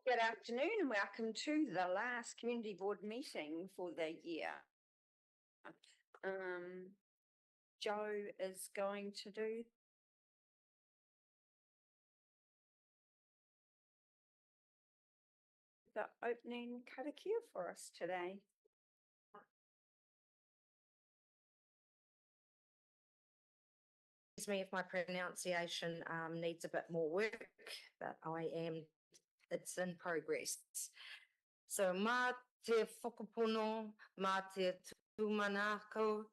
Good afternoon and welcome to the last community board meeting for the year. Joe is going to do the opening karakia for us today. Excuse me if my pronunciation needs a bit more work, but it's in progress. So, mā te whakapono, mā te tūmanako,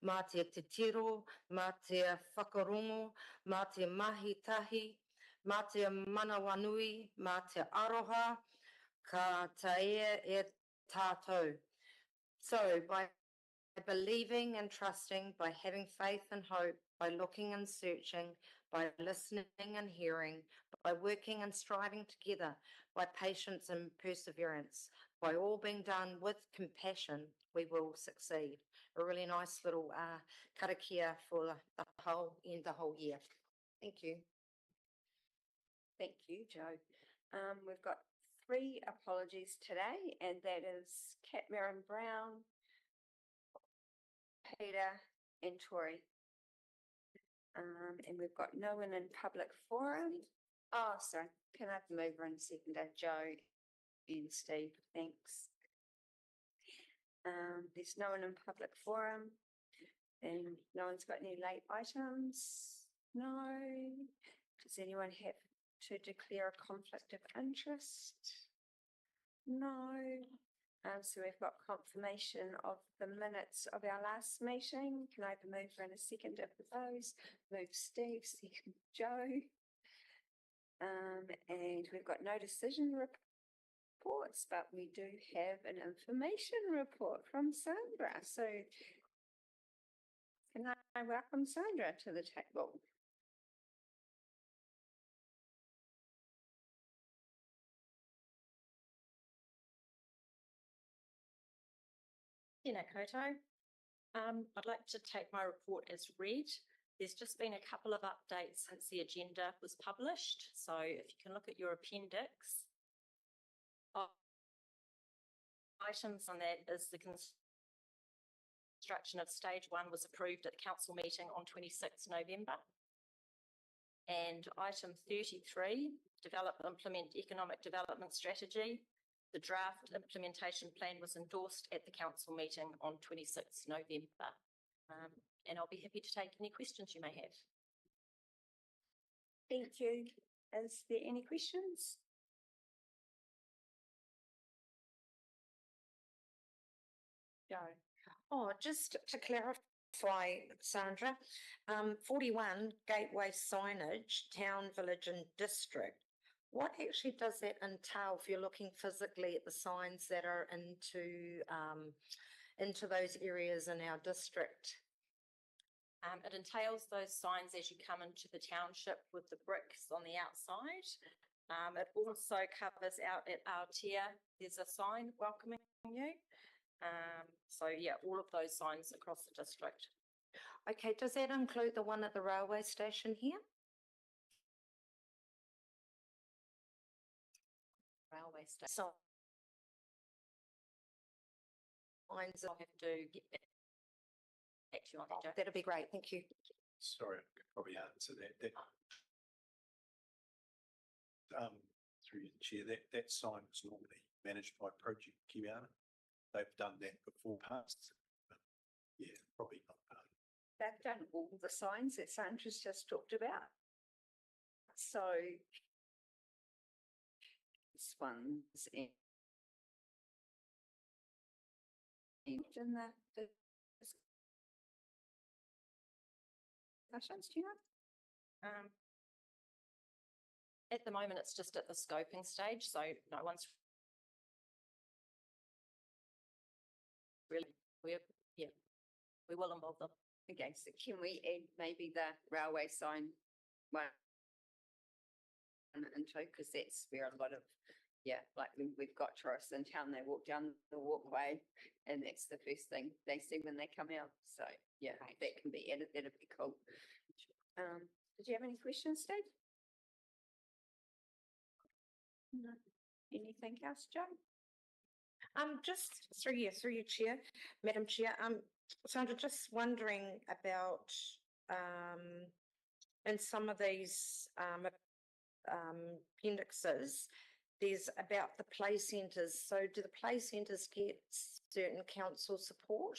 mā te tiro, mā te whakarongo, mā te mahitahi, mā te manawanui, mā te aroha, ka taea e tātou. So, by believing and trusting, by having faith and hope, by looking and searching, by listening and hearing, by working and striving together, by patience and perseverance, by all being done with compassion, we will succeed. A really nice little karakia for the whole year. Thank you. Thank you, Joe. We've got 3 apologies today, and that is Kat Marin Brown, Peter and Tori. And we've got no one in public forum. Oh, sorry. Can I move on a second? Joe and Steve, thanks. There's no one in public forum, and no one's got any late items. No. Does anyone have to declare a conflict of interest? No. So we've got confirmation of the minutes of our last meeting. Can I have a mover and a second of those? Move Steve, second Joe. And we've got no decision reports, but we do have an information report from Sandra. So can I welcome Sandra to the table? Tēnā koutou. I'd like to take my report as read. There's just been a couple of updates since the agenda was published. So if you can look at your appendix. Items on that is the construction of stage 1 was approved at the council meeting on 26 November. And item 33, develop and implement economic development strategy. The draft implementation plan was endorsed at the council meeting on 26 November. And I'll be happy to take any questions you may have. Thank you. Is there any questions? Joe. Oh, just to clarify, Sandra, 41 gateway signage, town, village and district. What actually does that entail if you're looking physically at the signs that are into those areas in our district? It entails those signs as you come into the township with the bricks on the outside. It also covers out at Aotea. There's a sign welcoming you. So yeah, all of those signs across the district. Okay, does that include the one at the railway station here? Railway station. So I'll have to get back to you on that, Jo. That'll be great, thank you. Sorry, I could probably answer that. Through the chair, that sign was normally managed by Project Kiwiana. They've done that before past, but yeah, probably not part. They've done all the signs that Sandra's just talked about. So this one's in the discussions, do you know? At the moment, it's just at the scoping stage, so no one's really, we will involve them. Okay, so can we add maybe the railway sign one into, because that's where a lot of, like we've got tourists in town, they walk down the walkway and that's the first thing they see when they come out. So yeah, that can be added, that'd be cool. Did you have any questions, Steve? No. Anything else, Joe? Just through your chair, Madam Chair, Sandra, just wondering about, in some of these, appendixes, there's about the play centres. So do the play centres get certain council support?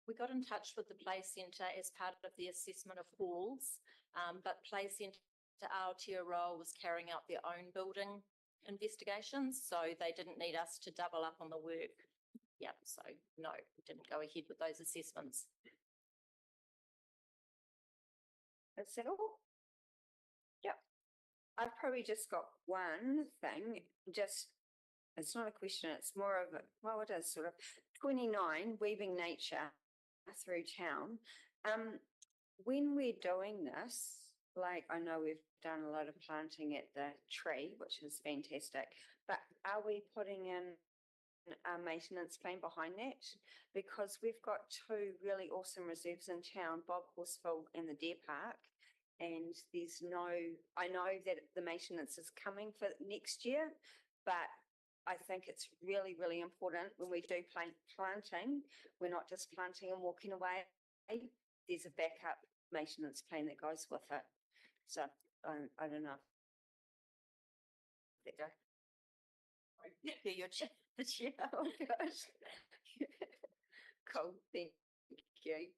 We got in touch with the Play Centre as part of the assessment of halls, but Play Centre Aotearoa was carrying out their own building investigations, so they didn't need us to double up on the work. Yeah, so no, we didn't go ahead with those assessments. Is that all? Yep. I've probably just got one thing, it's not a question, it's more of a, well, it is sort of 29, weaving nature through town. When we're doing this, like I know we've done a lot of planting at the tree, which is fantastic, but are we putting in a maintenance plan behind that? Because we've got two really awesome reserves in town, Bob Horseville and the Deer Park. And there's no, I know that the maintenance is coming for next year, but I think it's really, really important when we do planting, we're not just planting and walking away. There's a backup maintenance plan that goes with it. So I don't know. There you go. Yeah, you're the chair. Oh gosh. Cool, thank you.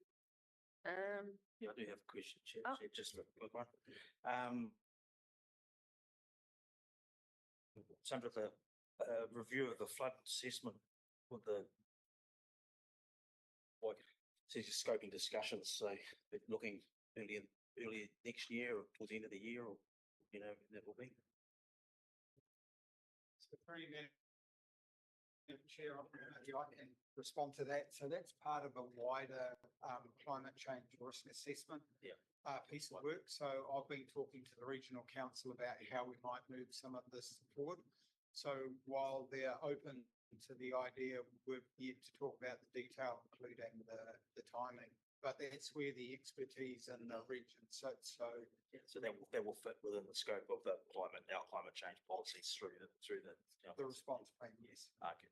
Yeah, I do have a question, Chair. Oh. Chair, just a quick one. Sandra, the review of the flood assessment with the like says you're scoping discussions, so looking early next year or towards the end of the year, or you know, that will be. So Madam Chair, maybe I can respond to that. So that's part of a wider climate change risk assessment piece of work. So I've been talking to the regional council about how we might move some of this forward. So while they're open to the idea, we've yet to talk about the detail, including the timing. But that's where the expertise in the region sits. So Yeah, so that will fit within the scope of the climate change policies through the the response plan, yes. Okay.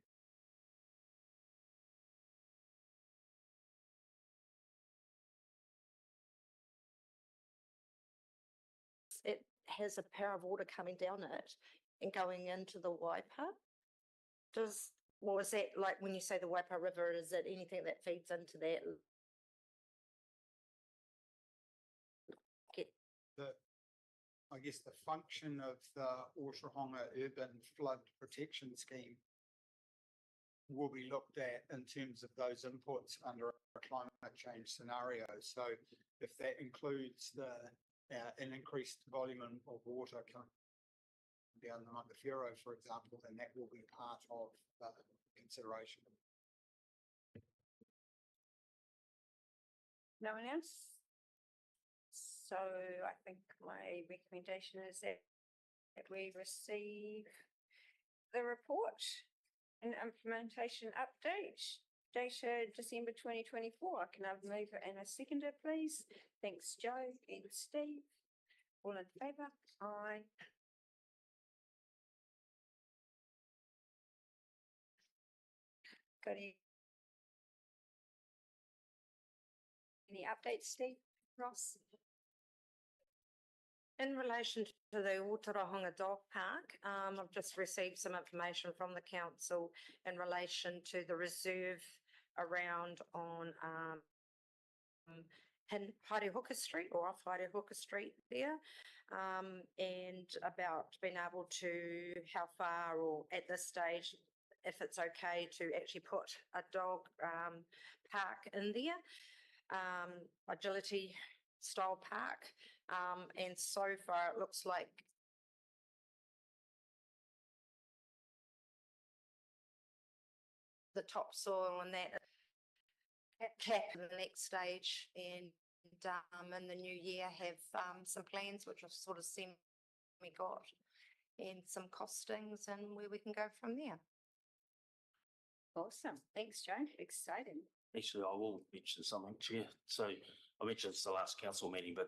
It has a power of water coming down it and going into the Waipa. What was that like when you say the Waipa River? Is it anything that feeds into that? I guess the function of the Ōtorohanga Urban Flood Protection Scheme will be looked at in terms of those inputs under a climate change scenario. So if that includes an increased volume of water coming down the Makawhero, for example, then that will be part of the consideration. No one else? So I think my recommendation is that we receive the report and implementation update dated December 2024. Can I have a mover and a seconder, please? Thanks, Joe and Steve. All in favour? Aye. Got any updates, Steve? Ross? In relation to the Ōtorohanga Dog Park, I've just received some information from the council in relation to the reserve around on Haere Hooker Street or off Haere Hooker Street there, and about being able to how far or at this stage if it's okay to actually put a dog park in there, agility style park. And so far it looks like the topsoil and that cap in the next stage, and in the new year have some plans which I've sort of seen we got and some costings and where we can go from there. Awesome. Thanks, Joe. Exciting. Actually, I will mention something, Chair. So I mentioned it's the last council meeting, but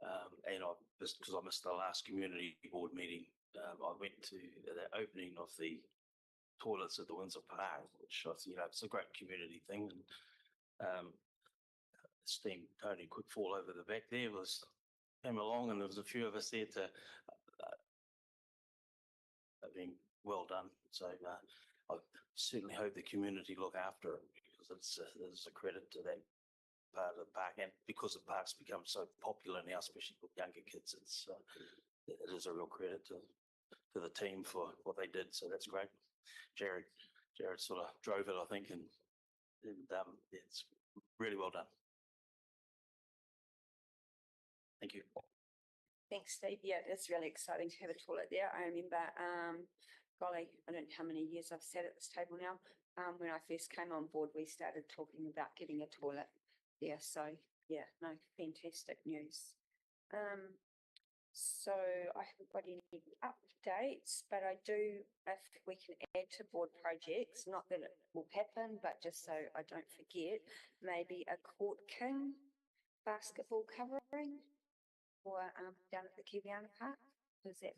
And I, just because I missed the last community board meeting, I went to the opening of the toilets at the Windsor Park, which I, it's a great community thing. And esteemed Tony Quickfall over the back there came along, and there was a few of us there to being well done. So I certainly hope the community look after it, because it's a credit to that part of the park, and because the park's become so popular now, especially with younger kids, it is a real credit to the team for what they did. So that's great. Jared sort of drove it, I think, and it's really well done. Thank you. Thanks, Steve. Yeah, it's really exciting to have a toilet there. I remember, golly, I don't know how many years I've sat at this table now. When I first came on board, we started talking about getting a toilet there. So yeah, no, fantastic news. So I haven't got any updates, but I do, if we can add to board projects, not that it will happen, but just so I don't forget, maybe a Court King basketball covering or down at the Kiwiana Park. Is that